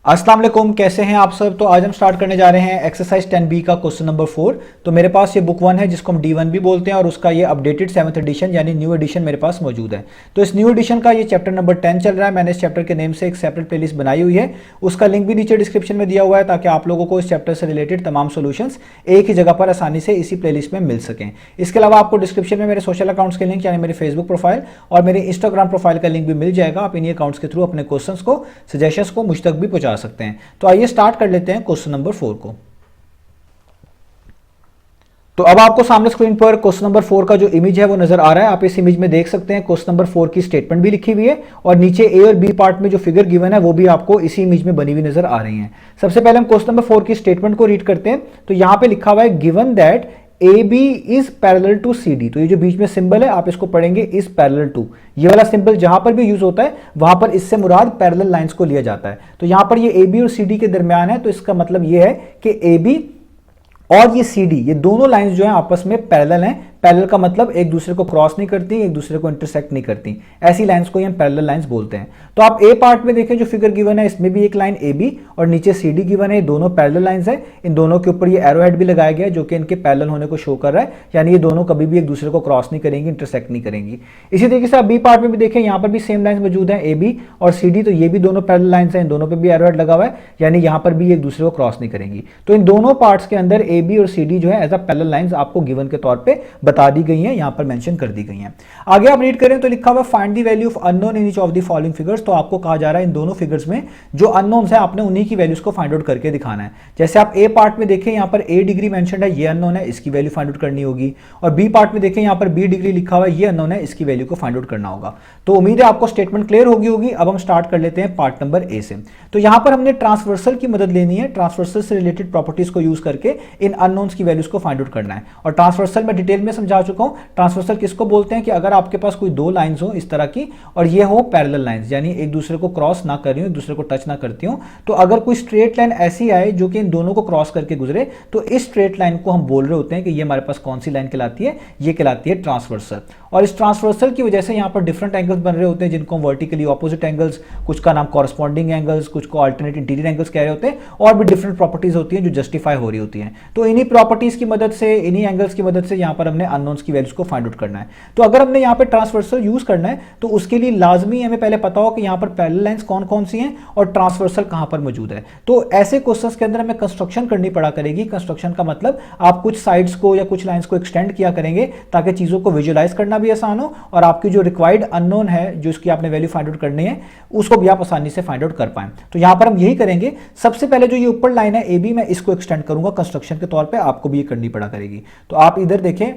अस्सलाम वालेकुम, कैसे हैं आप सब। तो आज हम स्टार्ट करने जा रहे हैं एक्सरसाइज 10B का क्वेश्चन नंबर 4। तो मेरे पास ये बुक 1 है जिसको हम D1 भी बोलते हैं और उसका ये अपडेटेड 7th एडिशन यानी न्यू एडिशन मेरे पास मौजूद है। तो इस न्यू एडिशन का ये चैप्टर नंबर 10 चल रहा है। मैंने इस चैप्टर के नेम से एक सेपरेट प्लेलिस्ट बनाई हुई है, उसका लिंक भी नीचे डिस्क्रिप्शन में दिया हुआ है ताकि आप लोगों को इस चैप्टर से रिलेटेड तमाम सोल्यूशंस एक ही जगह पर आसानी से इसी प्लेलिस्ट में मिल सकें। इसके अलावा आपको डिस्क्रिप्शन में मेरे सोशल अकाउंट्स के लिंक यानी मेरे फेसबुक प्रोफाइल और मेरे इंस्टाग्राम प्रोफाइल का लिंक भी मिल जाएगा। आप इन्हीं अकाउंट्स के थ्रू अपने क्वेश्चंस को, सजेशंस को मुझ तक भी पहुंचा सकते हैं। तो आइए स्टार्ट कर लेते हैं क्वेश्चन नंबर 4 को। तो अब आपको सामने स्क्रीन पर क्वेश्चन नंबर 4 का जो इमेज है वो नजर आ रहा है। आप इस इमेज में देख सकते हैं क्वेश्चन नंबर 4 की स्टेटमेंट भी लिखी हुई है और नीचे ए और बी पार्ट में जो फिगर गिवन है वो भी आपको इसी इमेज में बनी हुई नजर आ रही है। सबसे पहले हम क्वेश्चन नंबर 4 की स्टेटमेंट को रीड करते हैं। तो यहां पे लिखा हुआ है given that A B is parallel to C D. तो ये जो बीच में सिंबल है आप इसको पढ़ेंगे इज पैरेलल टू। ये वाला सिंबल जहां पर भी यूज होता है वहां पर इससे मुराद पैरेलल लाइंस को लिया जाता है। तो यहां पर ये ए बी और सी डी के दरमियान है, तो इसका मतलब ये है कि ए बी और ये सी डी, ये दोनों लाइंस जो है आपस में पैरेलल हैं। पैरेलल का मतलब एक दूसरे को क्रॉस नहीं करती, एक दूसरे को इंटरसेक्ट नहीं करती। ऐसी लाइंस को हम पैरेलल लाइंस बोलते हैं। तो आप ए पार्ट में देखें जो फिगर गिवन है इसमें भी एक लाइन ए बी और नीचे सी डी गिवन है। दोनों पैरेलल लाइंस है। इन दोनों के ऊपर ये एरो हेड भी लगाया गया है जो कि इनके पैरेलल होने को शो कर रहा है, यानी ये दोनों कभी भी एक दूसरे को क्रॉस नहीं करेंगी, इंटरसेक्ट नहीं करेंगी। इसी तरीके से आप बी पार्ट में भी देखें, यहाँ पर भी सेम लाइन्स मौजूद है ए बी और सी डी। तो ये भी दोनों पैरेलल लाइन्स हैं, इन दोनों पर भी एरो हेड लगा हुआ है, यानी यहाँ पर भी एक दूसरे को क्रॉस नहीं करेंगी। तो इन दोनों पार्ट्स के अंदर ए बी और सी डी जो है एज अ पैरेलल लाइंस आपको गिवन के तौर पे बता दी गई हैं, पर मेंशन कर दी गई हैं। आगे आप रीड करें तो लिखा हुआ find the value of unknown in each of the following figures. तो आपको कहा जा रहा है इन दोनों फिगर्स में जो अननोन्स है आपने उन्हीं की वैल्यूज को फाइंड आउट करके दिखाना है। जैसे आप ए पार्ट में देखें यहाँ पर ए डिग्री मेंशन्ड है, ये अननोन है, इसकी वैल्यू फाइंड आउट करनी होगी। और बी पार्ट में देखें यहाँ पर बी डिग्री लिखा हुआ है, ये अननोन है, इसकी वैल्यू को फाइंड आउट करना होगा। तो उम्मीद है आपको स्टेटमेंट क्लियर होगी। अब हम स्टार्ट कर लेते हैं पार्ट नंबर ए से। तो यहां पर हमने ट्रांसवर्सल की मदद लेनी है। ट्रांसवर्सल से रिलेटेड प्रॉपर्टीज को यूज करके इन अननोन्स की वैल्यूज को फाइंड आउट करना है। और ट्रांसवर्सल में डिटेल में समझा चुका हूं। ट्रांसवर्सल किसको बोलते हैं कि अगर आपके पास कोई दो लाइंस हो इस तरह की और ये हो पैरेलल लाइंस, यानी एक दूसरे को क्रॉस ना कर रही हो, एक दूसरे को टच ना करती हो, तो अगर कोई स्ट्रेट लाइन ऐसी आए जो कि इन दोनों को क्रॉस करके गुजरे तो इस स्ट्रेट लाइन को हम बोल रहे होते हैं कि ये हमारे पास कौन सी लाइन कहलाती है, ये कहलाती है ट्रांसवर्सल। और इस ट्रांसवर्सल की वजह से यहाँ पर डिफरेंट एंगल्स बन रहे होते हैं जिनको हम वर्टिकली ऑपोजिट एंगल्स, कुछ का नाम कॉरस्पॉन्डिंग एंगल्स, कुछ को अल्टरनेट इंटीरियर एंगल्स कह रहे होते हैं, और भी डिफरेंट प्रॉपर्टीज होती हैं जो जस्टिफाई हो रही होती हैं। तो इन्हीं प्रॉपर्टीज की मदद से, इन्हीं एंगल्स की मदद से यहाँ पर हमने अननोन्स की वैल्यूज को फाइंड आउट करना है। तो अगर हमने यहाँ पर ट्रांसवर्सल यूज करना है तो उसके लिए लाजमी हमें पहले पता हो कि यहाँ पर पैरेलल लाइंस कौन कौन सी हैं और ट्रांसवर्सल कहां पर मौजूद है। तो ऐसे क्वेश्चंस के अंदर हमें कंस्ट्रक्शन करनी पड़ा करेगी। कंस्ट्रक्शन का मतलब आप कुछ साइड्स को या कुछ लाइंस को एक्सटेंड किया करेंगे ताकि चीजों को विजुअलाइज करना भी आसान हो और आपकी जो रिक्वायर्ड अननोन है, जो इसकी आपने वैल्यू फाइंड आउट करनी है, उसको भी आप आसानी से फाइंड आउट कर पाएं। तो यहां पर हम यही करेंगे। सबसे पहले जो ये ऊपर लाइन है ए बी, मैं इसको एक्सटेंड करूंगा कंस्ट्रक्शन के तौर पर, आपको भी ये करनी पड़ा करेगी। तो आप इधर देखें,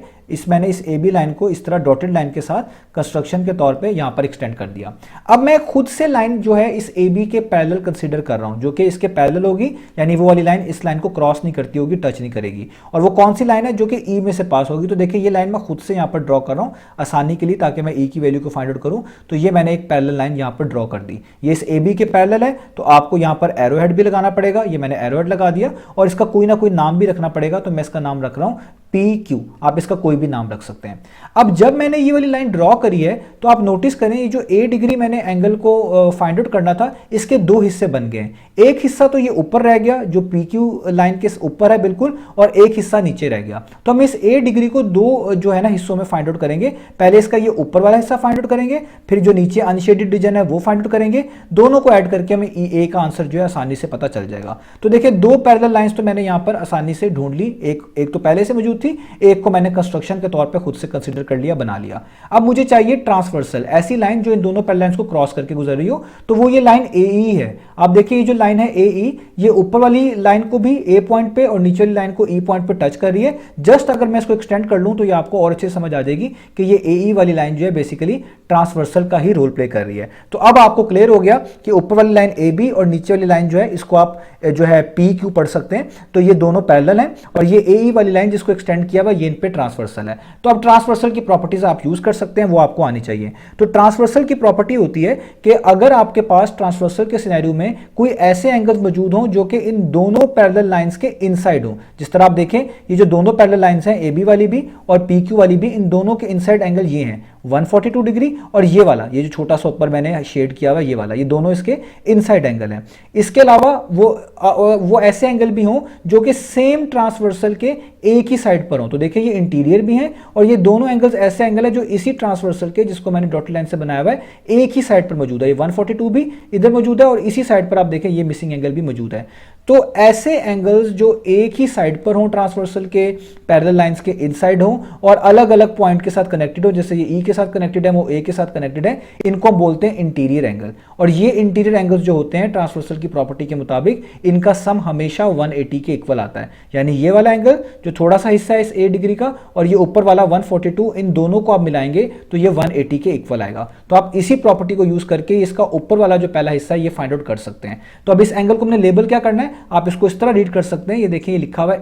मैंने इस ए बी लाइन को इस तरह डॉटेड लाइन के साथ कंस्ट्रक्शन के तौर पे यहां पर एक्सटेंड कर दिया। अब मैं खुद से लाइन जो है इस ए बी के पैरेलल कंसीडर कर रहा हूं, जो कि इसके पैरेलल होगी, यानी वो वाली लाइन इस लाइन को क्रॉस नहीं करती होगी, टच नहीं करेगी। और वो कौन सी लाइन है, जो कि ई में से पास होगी। तो देखिए ये लाइन मैं खुद से यहां पर ड्रॉ कर रहा हूं आसानी के लिए, ताकि मैं ई की वैल्यू को फाइंड आउट करूं। तो ये मैंने एक पैरेलल लाइन यहां पर ड्रॉ कर दी, ये इस ए बी के पैरेलल है। तो आपको यहां पर एरो हेड भी लगाना पड़ेगा, ये मैंने एरो हेड लगा दिया, और इसका कोई ना कोई नाम भी रखना पड़ेगा। तो मैं इसका नाम रख रहा हूं पी क्यू, आप इसका कोई भी नाम रख सकते हैं। अब जब मैंने ये वाली लाइन ड्रॉ करी है तो आप नोटिस करें ये जो ए डिग्री मैंने एंगल को फाइंड आउट करना था, इसके दो हिस्से बन गए। एक हिस्सा तो ये ऊपर रह गया जो पी क्यू लाइन के ऊपर है बिल्कुल, और एक हिस्सा नीचे रह गया। तो हम इस ए डिग्री को दो जो है ना हिस्सों में फाइंड आउट करेंगे। पहले इसका ये ऊपर वाला हिस्सा फाइंड आउट करेंगे, फिर जो नीचे अनशेडेड रीजन है वो फाइंड आउट करेंगे। दोनों को ऐड करके हमें ई ए का आंसर जो है आसानी से पता चल जाएगा। तो देखिए दो पैरेलल लाइंस तो मैंने यहां पर आसानी से ढूंढ ली। एक तो पहले से मौजूद थी, एक को मैंने कंस्ट्रक्शन के तौर पे खुद से कंसीडर कर लिया, बना लिया। अब मुझे चाहिए ट्रांसवर्सल, ऐसी लाइन जो इन दोनों पैरेलल लाइंस को क्रॉस करके गुजर रही हो। तो वो ये लाइन ए ई है। आप देखिए ये जो लाइन है ए ई, ये ऊपर वाली लाइन को भी ए पॉइंट पे और नीचे वाली लाइन को ई पॉइंट पे टच कर रही है। जस्ट अगर मैं इसको एक्सटेंड कर लूं तो ये आपको और अच्छे समझ आ जाएगी कि ये ए ई वाली लाइन जो है बेसिकली ट्रांसवर्सल का ही रोल प्ले कर रही है। तो अब आपको क्लियर हो गया कि ऊपर वाली लाइन ए बी और नीचे वाली लाइन जो है इसको आप जो है पी क्यू पढ़ सकते हैं। तो ये दोनों पैरेलल हैं और ये ए ई वाली लाइन जिसको एक्सटेंड एक्सटेंड किया हुआ, ये इन पे ट्रांसवर्सल है। तो अब ट्रांसवर्सल की प्रॉपर्टीज आप यूज कर सकते हैं, वो आपको आनी चाहिए। तो ट्रांसवर्सल की प्रॉपर्टी होती है कि अगर आपके पास ट्रांसवर्सल के सिनेरियो में कोई ऐसे एंगल्स मौजूद हों जो कि इन दोनों पैरेलल लाइंस के इनसाइड हो। जिस तरह आप देखें, ये जो दोनों पैरेलल लाइंस हैं, AB वाली भी और PQ वाली भी, इन दोनों के इनसाइड एंगल ये हैं 142 डिग्री, और ये वाला, ये जो छोटा सा ऊपर मैंने शेड किया हुआ ये वाला, ये दोनों इसके इनसाइड एंगल हैं। इसके अलावा वो ऐसे एंगल भी हों जो कि सेम ट्रांसवर्सल के एक ही साइड पर हों। तो देखिए, ये इंटीरियर भी हैं और ये दोनों एंगल्स ऐसे एंगल है जो इसी ट्रांसवर्सल के, जिसको मैंने डॉटेड लाइन से बनाया हुआ है, एक ही साइड पर मौजूद है। ये 142 भी इधर मौजूद है और इसी साइड पर आप देखें ये मिसिंग एंगल भी मौजूद है। तो ऐसे एंगल्स जो एक ही साइड पर हों, ट्रांसवर्सल के पैरेलल लाइंस के इनसाइड हों और अलग अलग पॉइंट के साथ कनेक्टेड हो, जैसे ये E के साथ कनेक्टेड है, वो A के साथ कनेक्टेड है, इनको हम बोलते हैं इंटीरियर एंगल। और ये इंटीरियर एंगल्स जो होते हैं ट्रांसवर्सल की प्रॉपर्टी के मुताबिक, इनका सम हमेशा 180 के इक्वल आता है। यानी ये वाला एंगल जो थोड़ा सा हिस्सा है इस A डिग्री का और ये ऊपर वाला 142, इन दोनों को आप मिलाएंगे तो ये 180 के इक्वल आएगा। तो आप इसी प्रॉपर्टी को यूज करके इसका ऊपर वाला जो पहला हिस्सा है ये फाइंड आउट कर सकते हैं। तो अब इस एंगल को हमने लेबल क्या करना है, आप इसको इस तरह रीड कर सकते हैं। ये देखिए, ये लिखा हुआ है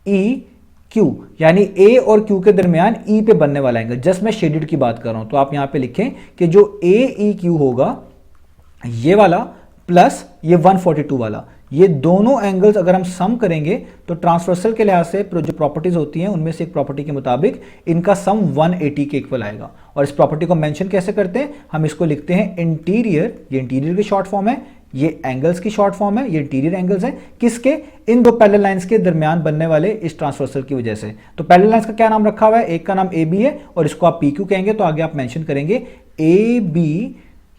AEQ, यानी A और Q के दरमियान E पे बनने वाला एंगल। जस्ट मैं शेडेड की बात कर रहा हूं, तो आप यहां पे लिखें कि जो AEQ होगा ये वाला प्लस ये 142 वाला, ये दोनों एंगल्स अगर हम सम करेंगे तो ट्रांसवर्सल के लिहाज से जो प्रॉपर्टीज होती हैं उनमें से एक प्रॉपर्टी के मुताबिक इनका सम 180 के इक्वल आएगा। और इस प्रॉपर्टी को मेंशन कैसे करते हैं, हम इसको लिखते हैं इंटीरियर, ये इंटीरियर की शॉर्ट फॉर्म है, ये एंगल्स की शॉर्ट फॉर्म है, ये इंटीरियर एंगल्स हैं किसके, इन दो पैरेलल लाइंस के दरमियान बनने वाले इस ट्रांसवर्सल की वजह से। तो पैरेलल लाइंस का क्या नाम रखा हुआ है, एक का नाम AB है और इसको आप PQ कहेंगे, तो आगे आप मेंशन करेंगे AB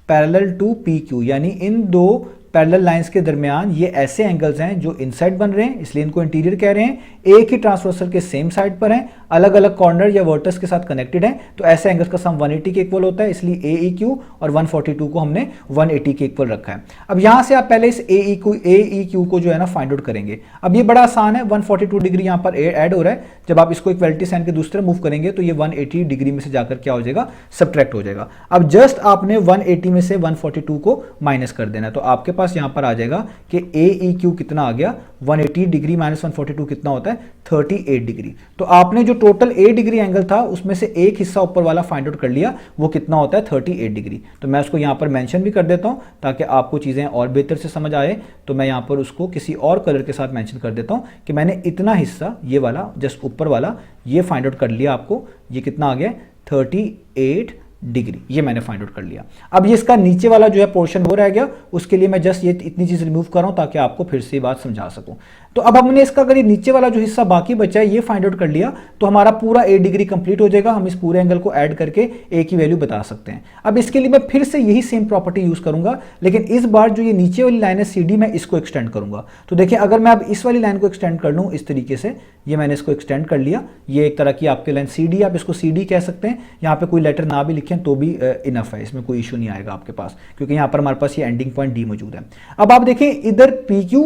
पैरेलल टू PQ, यानी इन दो पैरेलल लाइंस के दरमियान ये ऐसे एंगल्स हैं जो इनसाइड बन रहे हैं, इसलिए इनको इंटीरियर कह रहे हैं, एक ही ट्रांसवर्सल के सेम साइड पर हैं, अलग अलग कॉर्नर या वर्टस के साथ कनेक्टेड हैं, तो ऐसे एंगल्स का सम 180 के इक्वल होता है, इसलिए AEQ और 142 को हमने 180 के इक्वल रखा है। अब यहां से आप पहले इस AEQ को जो है ना फाइंड आउट करेंगे। अब ये बड़ा आसान है, 142 डिग्री यहां पर ऐड हो रहा है, जब आप इसको इक्वलिटी साइन के दूसरे मूव करेंगे तो ये 180 डिग्री में से जाकर क्या हो जाएगा, सब्ट्रैक्ट हो जाएगा। अब जस्ट आपने 180 में से 142 को माइनस कर देना है, तो आपके पास यहां पर आ जाएगा कि AEQ कितना आ गया, 180 डिग्री माइनस 142 कितना होता है, 38 डिग्री। तो आपने जो टोटल A डिग्री एंगल था उसमें से एक हिस्सा ऊपर वाला फाइंड आउट कर लिया, वो कितना होता है, 38 डिग्री। तो मैं उसको यहां पर मेंशन भी कर देता हूं ताकि आपको चीजें और बेहतर से समझ आए। तो मैं यहां पर उसको किसी और कलर के साथ मेंशन कर देता हूं कि मैंने इतना हिस्सा, ये वाला जस्ट ऊपर वाला, ये फाइंड आउट कर लिया। आपको ये कितना आ गया, 38 डिग्री, ये मैंने फाइंड आउट कर लिया। अब ये इसका नीचे वाला जो है पोर्शन वो रह गया, उसके लिए मैं जस्ट ये इतनी चीज रिमूव कर रहा हूं ताकि आपको फिर से बात समझा सकूं। तो अब हमने इसका अगर ये नीचे वाला जो हिस्सा बाकी बचा है ये फाइंड आउट कर लिया तो हमारा पूरा A डिग्री कंप्लीट हो जाएगा। हम इस पूरे एंगल को ऐड करके A की वैल्यू बता सकते हैं। अब इसके लिए मैं फिर से यही सेम प्रॉपर्टी यूज करूंगा, लेकिन इस बार जो ये नीचे वाली लाइन है CD, मैं इसको एक्सटेंड करूंगा। तो देखिए, अगर मैं अब इस वाली लाइन को एक्सटेंड कर लूं इस तरीके से, ये मैंने इसको एक्सटेंड कर लिया, ये एक तरह की आपके लाइन CD, आप इसको CD कह सकते हैं। यहाँ पे कोई लेटर ना भी लिखें तो भी इनफ है, इसमें कोई इशू नहीं आएगा आपके पास, क्योंकि यहाँ पर हमारे पास ये एंडिंग पॉइंट D मौजूद है। अब आप देखें, इधर PQ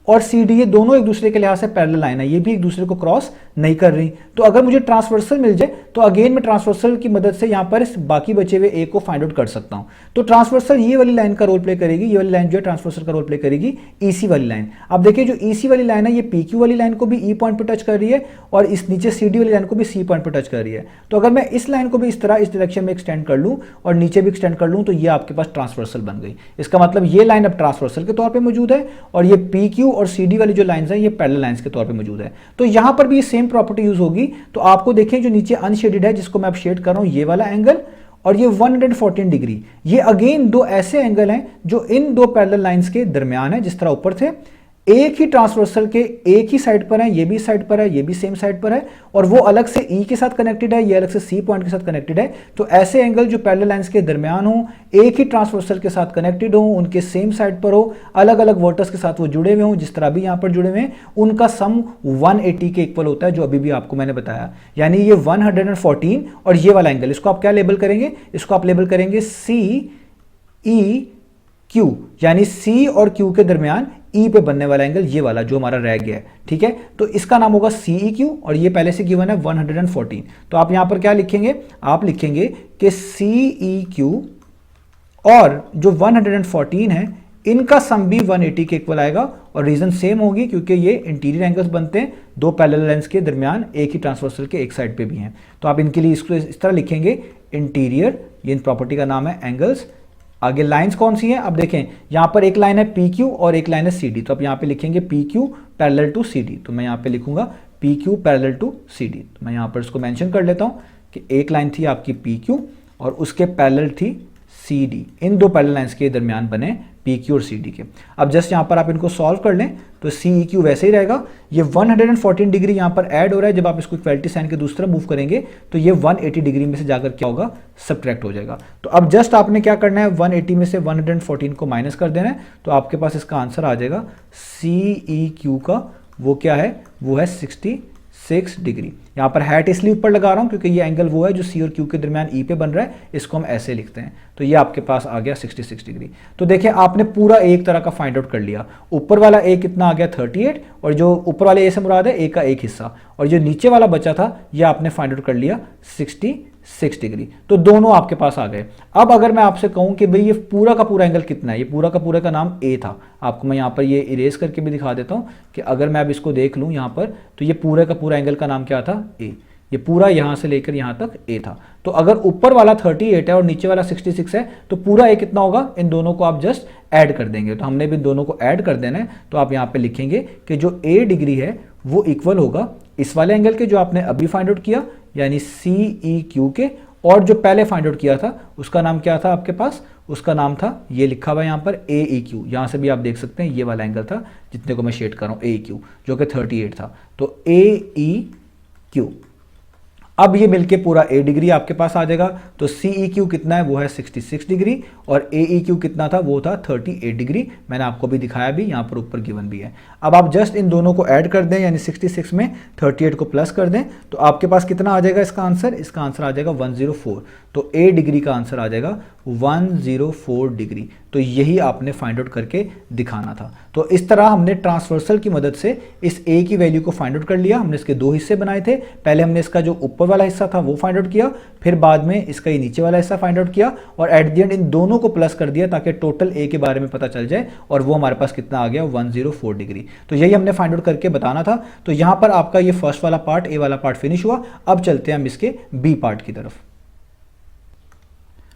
और CD ये दोनों एक दूसरे के लिहाज से पैरेलल लाइन है, ये भी एक दूसरे को क्रॉस नहीं कर रही। तो अगर मुझे ट्रांसवर्सल मिल जाए तो अगेन मैं ट्रांसवर्सल की मदद से यहाँ पर इस बाकी बचे हुए A को फाइंड आउट कर सकता हूँ। तो ट्रांसवर्सल ये वाली लाइन का रोल प्ले करेगी, ये वाली लाइन जो है ट्रांसवर्सल का रोल प्ले करेगी EC वाली लाइन। अब देखिए, जो EC वाली लाइन है ये PQ वाली लाइन को भी E पॉइंट पर टच कर रही है और इस नीचे CD वाली लाइन को भी C पॉइंट पर टच कर रही है। तो अगर मैं इस लाइन को भी इस तरह इस डायरेक्शन में एक्सटेंड कर लूँ और नीचे भी एक्सटेंड कर लूँ तो ये आपके पास ट्रांसवर्सल बन गई। इसका मतलब ये लाइन अब ट्रांसवर्सल के तौर पर मौजूद है और ये PQ और CD वाली जो लाइंस हैं ये पैरेलल लाइंस के तौर पे मौजूद है। तो यहां पर भी सेम प्रॉपर्टी यूज होगी। तो आपको देखें, जो नीचे अनशेडेड है जिसको मैं अब शेड कर रहा हूं, ये वाला एंगल और ये 114 डिग्री, ये अगेन दो ऐसे एंगल हैं जो इन दो पैरेलल लाइंस के दरमियान है। जिस तरह ऊपर थे, एक ही ट्रांसवर्सल के एक ही साइड पर है, ये भी साइड पर है, ये भी सेम साइड पर है और वो अलग से E के साथ कनेक्टेड है, ये अलग से C पॉइंट के साथ कनेक्टेड है। तो ऐसे एंगल जो पैरेलल लाइंस के दरमियान हो, एक ही ट्रांसवर्सल के साथ कनेक्टेड हो, उनके सेम साइड पर हो, अलग अलग वर्टस के साथ वो जुड़े हुए हो, जिस तरह भी यहां पर जुड़े हुए हैं, उनका सम 180 के इक्वल होता है, जो अभी भी आपको मैंने बताया। यानी ये 114 और ये वाला एंगल, इसको आप क्या लेबल करेंगे, इसको आप लेबल करेंगे CEQ, यानी C और Q के दरमियान E पे बनने वाला एंगल, ये वाला जो हमारा रह गया है। ठीक है, तो इसका नाम होगा CEQ और ये पहले से गिवन है 114। तो आप यहां पर क्या लिखेंगे, आप लिखेंगे कि CEQ और जो 114 है इनका सम भी 180 के इक्वल आएगा और रीजन सेम होगी क्योंकि ये इंटीरियर एंगल्स बनते हैं दो पैरेलल लाइंस के दरमियान, एक ही ट्रांसवर्सल के एक साइड पे भी हैं। तो आप इनके लिए इसको इस तरह लिखेंगे इंटीरियर, ये इन प्रॉपर्टी का नाम है एंगल्स। आगे लाइंस कौन सी हैं, अब देखें यहाँ पर एक लाइन है पी क्यू और एक लाइन है सी डी, तो आप यहाँ पे लिखेंगे P Q parallel to C D, तो मैं यहाँ पे लिखूंगा P Q parallel to C D. तो मैं यहाँ पर इसको मेंशन कर लेता हूँ कि एक लाइन थी आपकी पी क्यू और उसके पैरेलल थी सी डी, इन दो पैरेलल लाइंस के दरमियान बने पी क्यू और सी डी के। अब जस्ट यहाँ पर आप इनको सॉल्व कर लें तो सी ई क्यू वैसे ही रहेगा, ये 114 डिग्री यहाँ पर ऐड हो रहा है, जब आप इसको इक्वलिटी साइन के दूसरा मूव करेंगे तो ये 180 डिग्री में से जाकर क्या होगा, सब्ट्रैक्ट हो जाएगा। तो अब जस्ट आपने क्या करना है, 180 में से 114 को माइनस कर देना है, तो आपके पास इसका आंसर आ जाएगा सी ई क्यू का वो क्या है, वो है 66 डिग्री। यहाँ पर हैट इसलिए ऊपर लगा रहा हूँ क्योंकि ये एंगल वो है जो सी और क्यू के दरमियान ई पे बन रहा है, इसको हम ऐसे लिखते हैं। तो ये आपके पास आ गया 66 डिग्री। तो देखिए आपने पूरा एक तरह का फाइंड आउट कर लिया, ऊपर वाला ए कितना आ गया 38, और जो ऊपर वाले ए से मुराद है ए का एक हिस्सा, और जो नीचे वाला बचा था ये आपने फाइंड आउट कर लिया 66 डिग्री। तो दोनों आपके पास आ गए। अब अगर मैं आपसे कहूं कि भाई ये पूरा का पूरा एंगल कितना है, ये पूरा का पूरा का नाम ए था, आपको मैं यहाँ पर ये इरेज करके भी दिखा देता हूँ कि अगर मैं अब इसको देख लूँ यहाँ पर, तो ये पूरे का पूरा एंगल का नाम क्या था, ए। ये पूरा यहाँ से लेकर यहाँ तक ए था। तो अगर ऊपर वाला 38 है और नीचे वाला 66 है तो पूरा ए कितना होगा, इन दोनों को आप जस्ट ऐड कर देंगे। तो हमने भी दोनों को ऐड कर देना है, तो आप यहाँ पे लिखेंगे कि जो ए डिग्री है वो इक्वल होगा इस वाले एंगल के जो आपने अभी फाइंड आउट किया, यानी सी ई क्यू के, और जो पहले फाइंड आउट किया था उसका नाम क्या था आपके पास, उसका नाम था ये लिखा हुआ यहाँ पर ए ई क्यू। यहाँ से भी आप देख सकते हैं ये वाला एंगल था जितने को मैं शेड कर रहा हूँ, ए ई क्यू, जो कि 38 था। तो ए ई क्यू, अब ये मिलके पूरा ए डिग्री आपके पास आ जाएगा। तो सी ई क्यू कितना है, वो है 66 डिग्री, और ए ई क्यू कितना था, वो था 38 डिग्री। मैंने आपको भी दिखाया भी, यहाँ पर ऊपर गिवन भी है। अब आप जस्ट इन दोनों को ऐड कर दें, यानी 66 में 38 को प्लस कर दें, तो आपके पास कितना आ जाएगा इसका आंसर, इसका आंसर आ जाएगा 104। तो ए डिग्री का आंसर आ जाएगा 104 डिग्री। तो यही आपने फाइंड आउट करके दिखाना था। तो इस तरह हमने ट्रांसवर्सल की मदद से इस ए की वैल्यू को फाइंड आउट कर लिया। हमने इसके दो हिस्से बनाए थे, पहले हमने इसका जो ऊपर वाला हिस्सा था वो फाइंड आउट किया, फिर बाद में इसका ये नीचे वाला हिस्सा फाइंड आउट किया, और एट द एंड इन दोनों को प्लस कर दिया ताकि टोटल ए के बारे में पता चल जाए, और वो हमारे पास कितना आ गया, 104 डिग्री। तो यही हमने फाइंड आउट करके बताना था। तो यहां पर आपका ये फर्स्ट वाला पार्ट, ए वाला पार्ट फिनिश हुआ। अब चलते हैं हम इसके बी पार्ट की तरफ।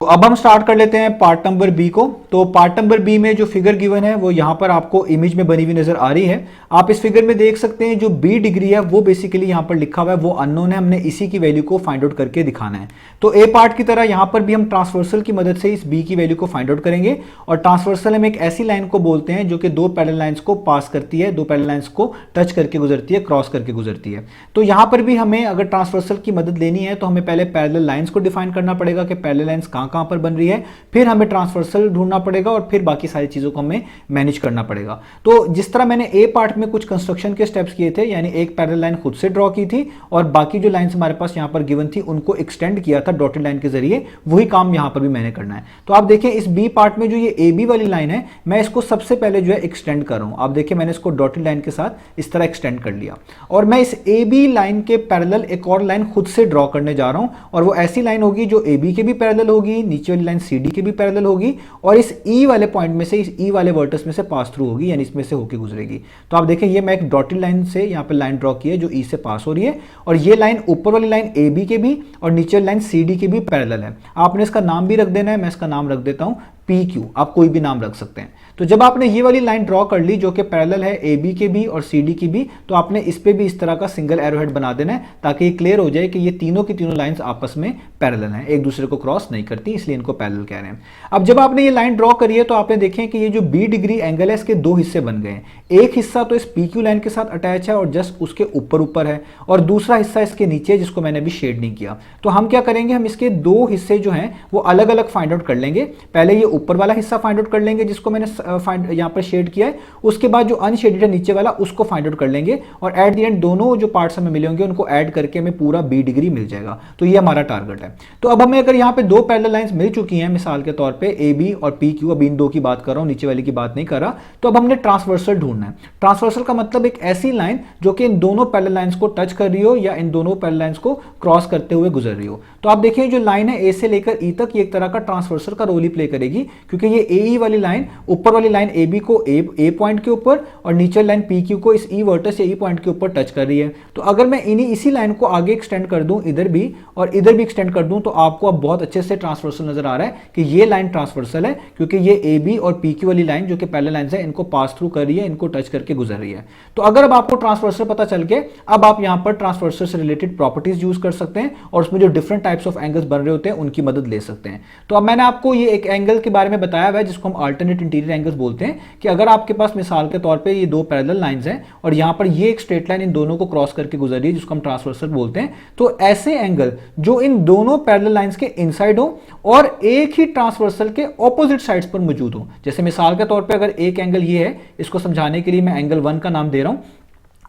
तो अब हम स्टार्ट कर लेते हैं पार्ट नंबर बी को। तो पार्ट नंबर बी में जो फिगर गिवन है वो यहां पर आपको इमेज में बनी हुई नजर आ रही है। आप इस फिगर में देख सकते हैं जो बी डिग्री है वो बेसिकली यहां पर लिखा हुआ है वो अननोन है, हमने इसी की वैल्यू को फाइंड आउट करके दिखाना है। तो ए पार्ट की तरह यहां पर भी हम ट्रांसवर्सल की मदद से इस बी की वैल्यू को फाइंड आउट करेंगे। और ट्रांसवर्सल हम एक ऐसी लाइन को बोलते हैं जो कि दो पैरेलल लाइंस को पास करती है, दो पैरेलल लाइंस को टच करके गुजरती है, क्रॉस करके गुजरती है। तो यहां पर भी हमें अगर ट्रांसवर्सल की मदद लेनी है तो हमें पहले पैरेलल लाइंस को डिफाइन करना पड़ेगा कि पैरेलल लाइंस कहां पर बन रही है, फिर हमें ट्रांसवर्सल ढूंढना पड़ेगा, और फिर बाकी सारी चीजों को हमें मैनेज करना पड़ेगा। तो जिस तरह मैंने ए पार्ट में कुछ कंस्ट्रक्शन के स्टेप्स किए थे, यानी एक पैरेलल लाइन खुद से ड्रॉ की थी और बाकी जो लाइंस हमारे पास यहां पर गिवन थी उनको एक्सटेंड किया था डॉटेड लाइन के जरिए, वही काम यहां पर भी मैंने करना है। तो आप देखें इस बी पार्ट में जो ये ए बी वाली लाइन है, मैं इसको सबसे पहले जो है एक्सटेंड कर रहा हूं। आप देखिए मैंने इसको डॉटेड लाइन के साथ इस तरह एक्सटेंड कर लिया, और मैं इस ए बी लाइन के पैरेलल एक और लाइन खुद से ड्रॉ करने जा रहा हूं, और वो ऐसी लाइन होगी जो ए बी के भी पैरेलल होगी, नीचे वाली लाइन सी डी के भी पैरेलल होगी, और इस ई वाले पॉइंट में से, इस ई वाले वर्टस में से पास थ्रू होगी, यानी इसमें से होके गुजरेगी। तो आप देखें ये मैं एक डॉटेड लाइन से यहाँ पे लाइन ड्रॉ की है जो ई से पास हो रही है, और ये लाइन ऊपर वाली लाइन ए बी के भी और नीचे वाली लाइन सी डी के भी पैरेलल है। आपने इसका नाम भी रख देना है, मैं इसका नाम रख देता हूं पी क्यू, आप कोई भी नाम रख सकते हैं। तो जब आपने ये वाली लाइन ड्रॉ कर ली जो कि पैरेलल है ए बी के भी और सी डी की भी, तो आपने इस पे भी इस तरह का सिंगल एरो हेड बना देना है ताकि ये क्लियर हो जाए कि ये तीनों की तीनों लाइंस आपस में पैरेलल हैं, एक दूसरे को क्रॉस नहीं करती, इसलिए इनको पैरेलल कह रहे हैं। अब जब आपने ये लाइन ड्रॉ करी है तो आपने देखें कि ये जो बी डिग्री एंगल है इसके दो हिस्से बन गए। एक हिस्सा तो इस पी क्यू लाइन के साथ अटैच है और जस्ट उसके ऊपर है, और दूसरा हिस्सा इसके नीचे जिसको मैंने अभी शेड नहीं किया। तो हम क्या करेंगे, हम इसके दो हिस्से जो हैं वो अलग अलग फाइंड आउट कर लेंगे। पहले ये ऊपर वाला हिस्सा फाइंड आउट कर लेंगे जिसको मैंने यहाँ पर शेड किया है, उसके बाद जो अनशेडेड है नीचे वाला उसको फाइंड आउट कर लेंगे, और एट द एंड दोनों जो पार्ट्स हमें मिले होंगे उनको ऐड करके हमें पूरा बी डिग्री मिल जाएगा। तो ये हमारा टारगेट है। तो अब हमें अगर यहाँ पे दो पैरेलल लाइंस मिल चुकी हैं, मिसाल के तौर पे ए बी और पी क्यू, अब इन दो की बात कर रहा हूं, नीचे वाली की बात नहीं कर रहा, तो अब हमने ट्रांसवर्सल ढूंढना है। ट्रांसवर्सल का मतलब एक ऐसी लाइन जो कि इन दोनों पैरेलल लाइंस को टच कर रही हो या इन दोनों पैरेलल लाइंस को क्रॉस करते हुए गुजर रही हो। तो आप देखिए जो लाइन है ए से लेकर ई तक, ये एक तरह का ट्रांसवर्सल का रोल ही प्ले करेगी, जाएगी, क्योंकि ये ए वाली लाइन, ऊपर वाली लाइन ए बी को ए पॉइंट के ऊपर और नीचे लाइन पी क्यू को इस ई वर्टेक्स या ई पॉइंट के ऊपर टच कर रही है। तो अगर मैं इसी लाइन को आगे एक्सटेंड कर दूं, इधर भी और इधर भी एक्सटेंड कर दूं, तो आपको अब बहुत अच्छे से ट्रांसवर्सल नजर आ रहा है कि ये लाइन ट्रांसवर्सल है, क्योंकि ये ए बी और पी क्यू वाली लाइन जो कि पैरेलल लाइंस है, इनको पास थ्रू कर रही है, इनको टच करके गुजर रही है। तो अगर अब आपको ट्रांसवर्सल पता चल के, अब आप यहां पर ट्रांसवर्सल से रिलेटेड प्रॉपर्टीज यूज कर सकते हैं और उसमें जो डिफरेंट टाइप्स ऑफ एंगल्स बन रहे होते हैं उनकी मदद ले सकते हैं। तो अब मैंने आपको ये एक एंगल के बारे में बताया हुआ है जिसको हम अल्टरनेट इंटीरियर एंगल्स बोलते हैं, कि अगर आपके पास मिसाल के तौर पे ये दो पैरेलल लाइंस हैं और यहां पर ये एक स्ट्रेट लाइन इन दोनों को क्रॉस करके गुजर रही है, जिसको हम ट्रांसवर्सल बोलते हैं, तो ऐसे एंगल जो इन दोनों पैरेलल लाइंस के इनसाइड हो और एक ही ट्रांसवर्सल के ऑपोजिट साइड्स पर मौजूद हो। जैसे मिसाल के तौर पे अगर एक एंगल ये है, इसको समझाने के लिए मैं एंगल 1 का नाम दे रहा हूं,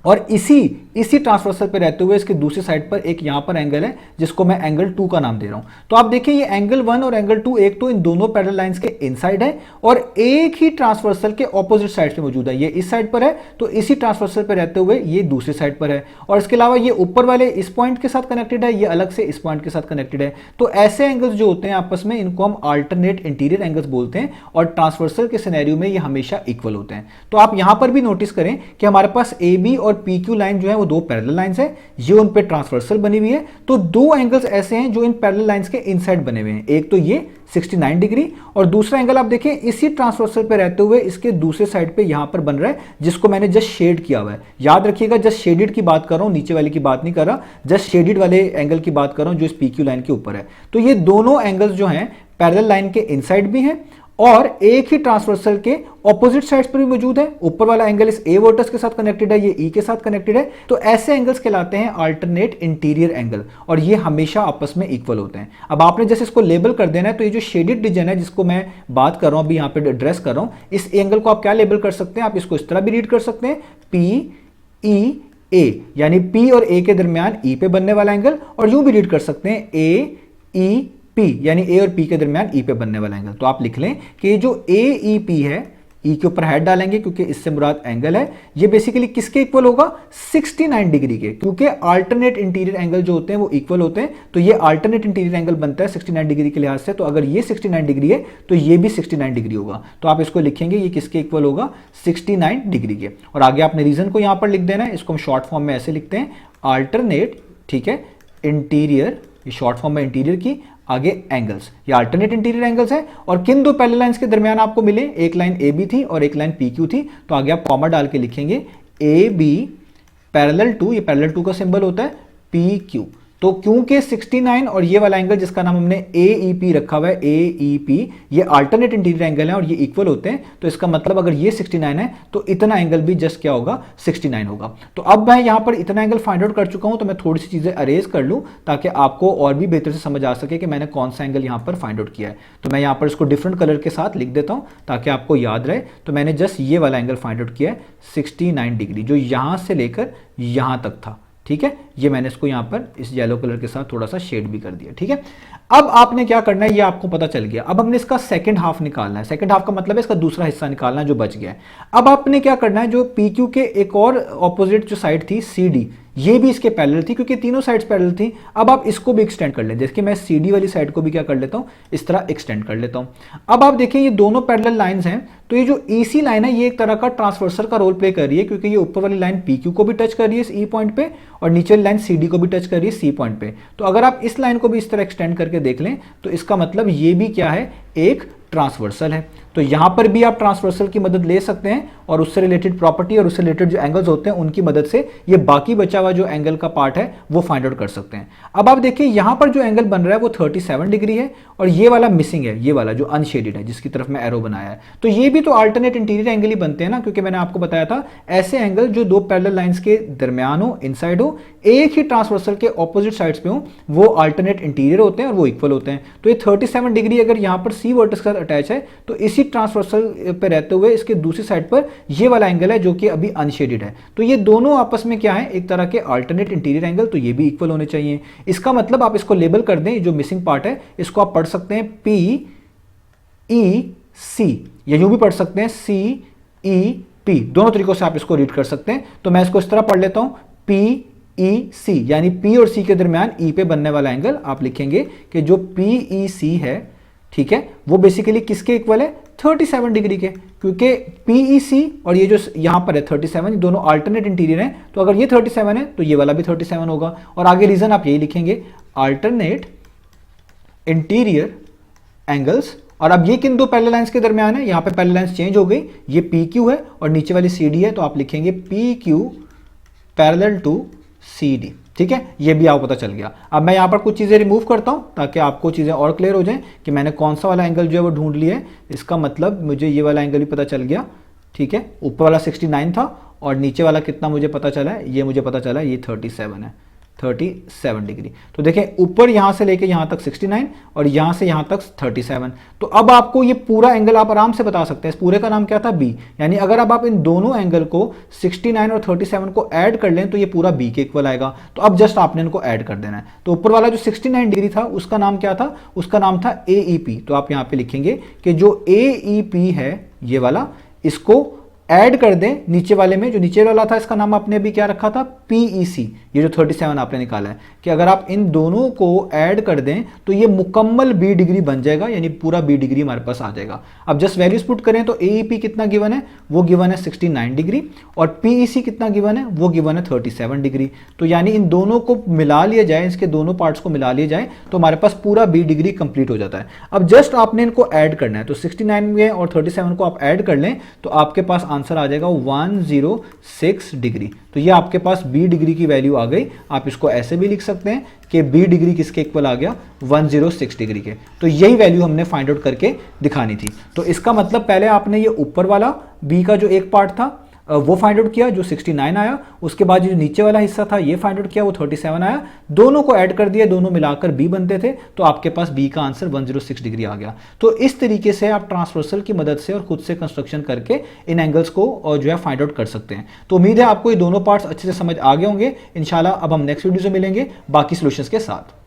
और इसी ट्रांसवर्सल पे रहते हुए इसके दूसरी साइड पर एक यहां पर एंगल है जिसको मैं एंगल 2 का नाम दे रहा हूं। तो आप देखिए ये एंगल 1 और एंगल 2 एक तो इन दोनों पैरेलल लाइंस के इनसाइड है और एक ही ट्रांसवर्सल के ऑपोजिट साइड पे मौजूद है। ये इस साइड पर है तो इसी ट्रांसवर्सल पे रहते हुए ये दूसरी साइड पर है, और इसके अलावा ये ऊपर वाले इस पॉइंट के साथ कनेक्टेड है, ये अलग से इस पॉइंट के साथ कनेक्टेड है। तो ऐसे एंगल्स जो होते हैं आपस में, इनको हम अल्टरनेट इंटीरियर एंगल्स बोलते हैं, और ट्रांसवर्सल के सिनेरियो में ये हमेशा इक्वल होते हैं। तो आप यहां पर भी नोटिस करें कि हमारे पास ए बी और पी क्यू लाइन जो वो दो पैरेलल लाइंस है, ये उन पे ट्रांसवर्सल बनी हुई है। तो दो एंगल्स ऐसे हैं जो इन पैरेलल लाइंस के इनसाइड बने हुए हैं, एक तो ये 69 डिग्री और दूसरा एंगल आप देखें इसी ट्रांसवर्सल पे रहते हुए इसके दूसरे साइड पे यहां पर बन रहा है, जिसको मैंने जस्ट शेड किया हुआ है। याद रखिएगा जस्ट शेडेड की बात कर रहा हूं, नीचे वाले की बात नहीं कर रहा, जस्ट शेडेड वाले एंगल की बात कर रहा हूं जो इस पीक्यू लाइन के ऊपर है। तो ये दोनों एंगल्स जो हैं पैरेलल लाइन के इनसाइड भी हैं और एक ही ट्रांसवर्सल के ऑपोजिट साइड्स पर भी मौजूद है। ऊपर वाला एंगल इस ए वर्टेक्स के साथ कनेक्टेड है, ये ई के साथ कनेक्टेड है। तो ऐसे एंगल्स कहलाते हैं अल्टरनेट इंटीरियर एंगल, और ये हमेशा आपस में इक्वल होते हैं। अब आपने जैसे इसको लेबल कर देना है, तो ये जो शेडेड रीजन है जिसको मैं बात कर रहा हूं अभी यहां पे एड्रेस कर रहा हूं, इस एंगल को आप क्या लेबल कर सकते हैं, आप इसको इस तरह भी रीड कर सकते हैं, पी ई ए, यानी पी और ए के दरमियान ई पे बनने वाला एंगल, और यूं भी रीड कर सकते हैं ए ई पी, यानी ए और पी के दरमियान ई पे बनने वाला एंगल। तो आप लिख लें कि ये जो ए ई पी है, ई के ऊपर हेड डालेंगे क्योंकि इससे मुराद एंगल है, ये बेसिकली किसके इक्वल होगा, 69 डिग्री के, क्योंकि अल्टरनेट इंटीरियर एंगल जो होते हैं वो इक्वल होते हैं। तो ये अल्टरनेट इंटीरियर एंगल बनता है 69 डिग्री के लिहाज से। तो अगर ये 69 डिग्री है तो ये भी 69 डिग्री होगा। तो आप इसको लिखेंगे ये किसके इक्वल होगा, 69 डिग्री के। और आगे आपने रीजन को यहां पर लिख देना है, इसको हम शॉर्ट फॉर्म में ऐसे लिखते हैं, अल्टरनेट, ठीक है, इंटीरियर, ये शॉर्ट फॉर्म में इंटीरियर की, आगे एंगल्स, ये अल्टरनेट इंटीरियर एंगल्स है। और किन दो पैरेलल लाइंस के दरमियान आपको मिले, एक लाइन ए बी थी और एक लाइन पी क्यू थी। तो आगे आप कॉमा डाल के लिखेंगे ए बी पैरेलल टू, ये पैरेलल टू का सिंबल होता है, पी क्यू। तो क्योंकि 69 और ये वाला एंगल जिसका नाम हमने ए ई पी रखा हुआ है, ए ई पी, ये अल्टरनेट इंटीरियर एंगल है और ये इक्वल होते हैं। तो इसका मतलब अगर ये 69 है तो इतना एंगल भी जस्ट क्या होगा, 69 होगा। तो अब मैं यहां पर इतना एंगल फाइंड आउट कर चुका हूं, तो मैं थोड़ी सी चीजें अरेज कर लूं ताकि आपको और भी बेहतर से समझ आ सके कि मैंने कौन सा एंगल यहां पर फाइंड आउट किया है। तो मैं यहां पर इसको डिफरेंट कलर के साथ लिख देता हूं ताकि आपको याद रहे। तो मैंने जस्ट ये वाला एंगल फाइंड आउट किया है 69 डिग्री, जो यहां से लेकर यहां तक था, ठीक है। ये मैंने इसको यहां पर इस येलो कलर के साथ थोड़ा सा शेड भी कर दिया, ठीक है। अब आपने क्या करना है, ये आपको पता चल गया। अब हमने इसका सेकंड हाफ निकालना है, सेकंड हाफ का मतलब है इसका दूसरा हिस्सा निकालना है जो बच गया है। अब आपने क्या करना है, जो पी क्यू के एक और ऑपोजिट जो साइड थी सी डी, ये भी इसके पैरेलल थी क्योंकि तीनों साइड्स पैरेलल थी। अब आप इसको भी एक्सटेंड कर लें, जैसे कि मैं सी डी वाली साइड को भी क्या कर लेता हूं, इस तरह एक्सटेंड कर लेता हूं। अब आप देखें ये दोनों पैरेलल लाइंस हैं, तो ये जो ईसी लाइन है ये एक तरह का ट्रांसवर्सल का रोल प्ले कर रही है, क्योंकि ये ऊपर वाली लाइन पी क्यू को भी टच कर रही है इस ई पॉइंट पे और नीचे वाली लाइन सी डी को भी टच कर रही है सी पॉइंट पे। तो अगर आप इस लाइन को भी इस तरह एक्सटेंड करके देख लें तो इसका मतलब ये भी क्या है, एक ट्रांसवर्सल है। तो यहां पर भी आप ट्रांसवर्सल की मदद ले सकते हैं और उससे रिलेटेड प्रॉपर्टी और उससे रिलेटेड जो एंगल्स होते हैं उनकी मदद से ये बाकी बचा हुआ जो एंगल का पार्ट है वो फाइंड आउट कर सकते हैं। अब आप देखिए यहां पर जो एंगल बन रहा है वो 37 डिग्री है और ये वाला मिसिंग है, ये वाला जो अनशेडेड है जिसकी तरफ मैं एरो बनाया है। तो ये भी तो अल्टरनेट इंटीरियर एंगल ही बनते हैं ना, क्योंकि मैंने आपको बताया था ऐसे एंगल जो दो पैरेलल लाइंस के दरमियान हो, इनसाइड हो, एक ही ट्रांसवर्सल के ऑपोजिट साइड्स पे हो, वो अल्टरनेट इंटीरियर होते हैं और वो इक्वल होते हैं। तो ये 37 डिग्री अगर यहां पर सी वर्टेक्स के साथ अटैच है तो इसी ट्रांसवर्सल पे रहते हुए इसके दूसरी साइड पर ये वाला एंगल है जो कि अभी अनशेडेड है। तो ये दोनों आपस में क्या है, एक तरह के अल्टरनेट इंटीरियर एंगल, तो ये भी इक्वल होने चाहिए। इसका मतलब आप इसको लेबल कर दें, जो मिसिंग पार्ट है इसको आप पढ़ सकते हैं पी ई सी, या यूं भी पढ़ सकते हैं सी ई पी, दोनों तरीकों से आप इसको रीड कर सकते हैं। तो मैं इसको इस तरह पढ़ लेता हूं, पी ई सी, यानी पी और सी के दरमियान ई पे बनने वाला एंगल आप लिखेंगे कि जो पी ई सी है ठीक है, वो बेसिकली किसके इक्वल है, 37 डिग्री के, क्योंकि PEC और ये जो यहां पर है 37, दोनों अल्टरनेट इंटीरियर हैं, तो अगर ये 37 है तो ये वाला भी 37 होगा। और आगे रीजन आप यही लिखेंगे, अल्टरनेट इंटीरियर एंगल्स। और अब ये किन दो पैरेलल लाइंस के दरमियान है, यहां पे पैरेलल लाइंस चेंज हो गई, ये PQ है और नीचे वाली CD है, तो आप लिखेंगे PQ पैरेलल टू CD। ठीक है, ये भी आपको पता चल गया। अब मैं यहां पर कुछ चीजें रिमूव करता हूं ताकि आपको चीजें और क्लियर हो जाएं कि मैंने कौन सा वाला एंगल जो है वो ढूंढ लिया है। इसका मतलब मुझे ये वाला एंगल भी पता चल गया। ठीक है, ऊपर वाला 69 था और नीचे वाला कितना मुझे पता चला है, ये मुझे पता चला है ये 37 है, 37 डिग्री। तो देखें, ऊपर यहां से लेके यहां तक 69 और यहां से यहां तक 37। तो अब आपको ये पूरा एंगल आप आराम से बता सकते हैं, इस पूरे का नाम क्या था, बी। यानी अगर अब आप इन दोनों एंगल को 69 और 37 को ऐड कर लें तो ये पूरा बी के इक्वल आएगा। तो अब जस्ट आपने इनको ऐड कर देना है। तो ऊपर वाला जो 69 डिग्री था उसका नाम क्या था, उसका नाम था AEP। तो आप यहां पे लिखेंगे कि जो AEP है ये वाला, इसको ऐड कर दें नीचे वाले में, जो नीचे वाला था इसका नाम आपने अभी क्या रखा था, PEC। ये जो 37 आपने निकाला है कि अगर आप इन दोनों को ऐड कर दें तो ये मुकम्मल B डिग्री बन जाएगा, यानी पूरा B डिग्री हमारे पास आ जाएगा। अब जस्ट वैल्यूज पुट करें तो AEP कितना गिवन है, वो गिवन है 69 डिग्री और PEC कितना गिवन है, वो गिवन है 37 डिग्री। तो यानी इन दोनों को मिला लिया जाए, इसके दोनों पार्ट्स को मिला लिया जाए तो हमारे पास पूरा B डिग्री कंप्लीट हो जाता है। अब जस्ट आपने इनको ऐड करना है, तो 69 में और 37 को आप ऐड कर लें तो आपके पास आंसर आ जाएगा 106 डिग्री। तो ये आपके पास B डिग्री की वैल्यू आ गई। आप इसको ऐसे भी लिख सकते हैं कि B डिग्री किसके इक्वल आ गया, 106 डिग्री के। तो यही वैल्यू हमने फाइंड आउट करके दिखानी थी। तो इसका मतलब पहले आपने ये ऊपर वाला B का जो एक पार्ट था वो फाइंड आउट किया जो 69 आया, उसके बाद जो नीचे वाला हिस्सा था ये फाइंड आउट किया, वो 37 आया, दोनों को ऐड कर दिया, दोनों मिलाकर B बनते थे, तो आपके पास B का आंसर 106 डिग्री आ गया। तो इस तरीके से आप ट्रांसवर्सल की मदद से और खुद से कंस्ट्रक्शन करके इन एंगल्स को जो है फाइंड आउट कर सकते हैं। तो उम्मीद है आपको ये दोनों पार्ट्स अच्छे से समझ आ गए होंगे। इंशाल्लाह अब हम नेक्स्ट वीडियो से मिलेंगे बाकी सॉल्यूशंस के साथ।